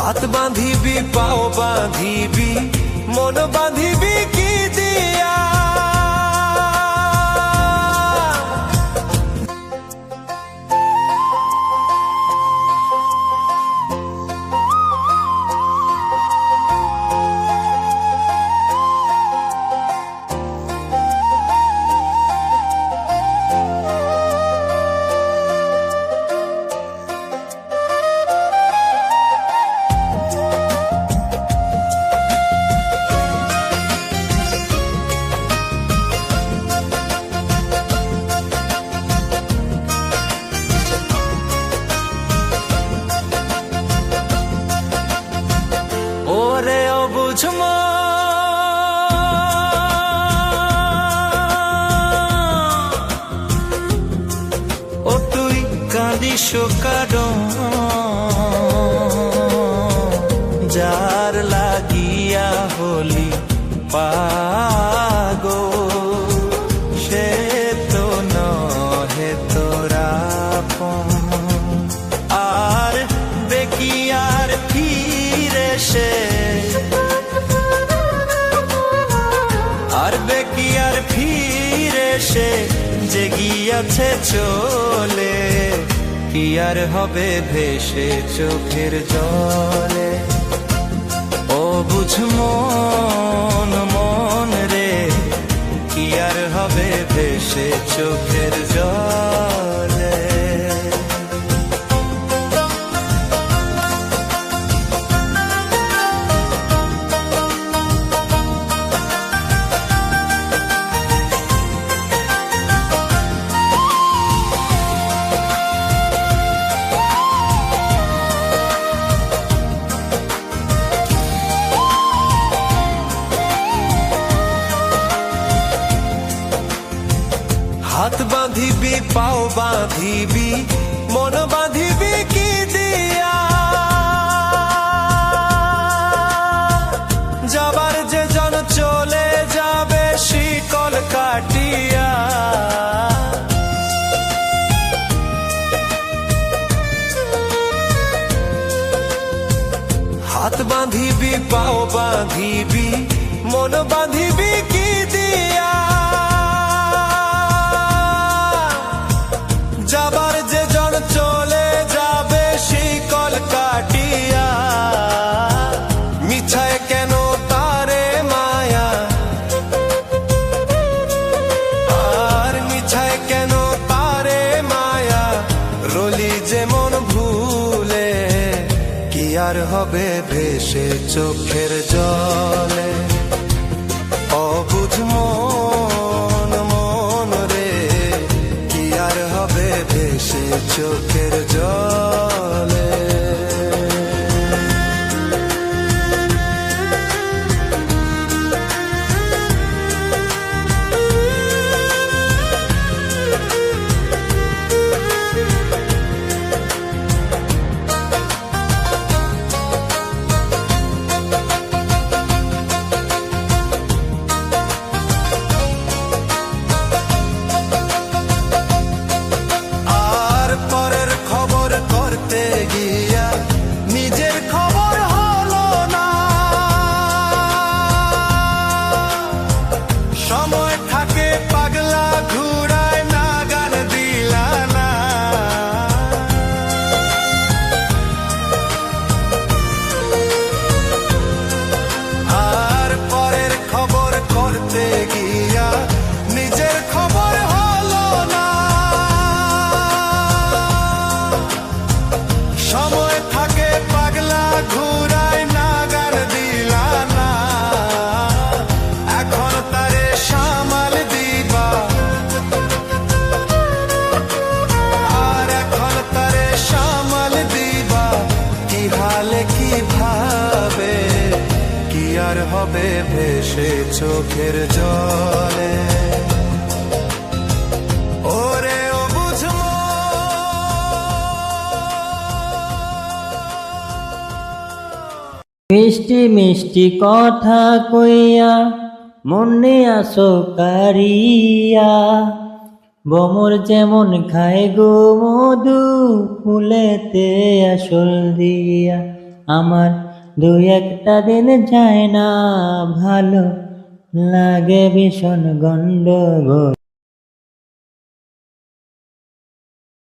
হাত বাঁধিবি পাও বাঁধিবি মন বাঁধিবি কি দিয়া। ওরে অবুঝ ও তুই কাঁদিস কারণ যার লাগিয়া হলি পাগল সে তো নহে তোরা আর বেকিয়ার ফিরে সে আর বেকিয়ার ফিরে সে যে গিয়াছে চলে কি আর হবে ভেসে চোখের জলে। ও বুঝ মন মন রে কি আর হবে ভেসে চোখের জলে। হাত বাঁধিবি পাও বাঁধিবি মন বাঁধিবি কি দিয়া। যাবার যে জন চলে যাবে শিকল কাটিয়া। হাত বাঁধিবি পাও বাঁধিবি মন বাঁধিবি কি দিয়া। যাবার যে জন চলে যাবে শিকল কাটিয়া। মিছায় কেন তারে মায়া আর মিছায় কেন তারে মায়া রলি যেমন ভুলে কি আর হবে ভেসে চোখের জলে। অবুঝ মন মন রে কি আর হবে ভেসে চোখের জলে। করতে গিয়া নিজের খবর হলো না। সময় থাকে পাগলা ঘুরায় না গান দিলা না। আর পরের খবর করতে গিয়া নিজের খবর হলো না। সময় থাকে পাগলা ঘুরায় না গান দিলা না। এখন তারে সামাল দিবা আর এখন তারে সামাল দিবা কি হালে কি ভাবে কি আর হবে ভেসে চোখের জলে। ওরে মিষ্টি মিষ্টি কথা কইয়া মনে আসো কারিয়া। বমর যেমন খায় গো মধু ফুলেতে আসল দিয়া। আমার দুই একটা দিন যায় না ভালো লাগে ভীষণ গন্ডগোল।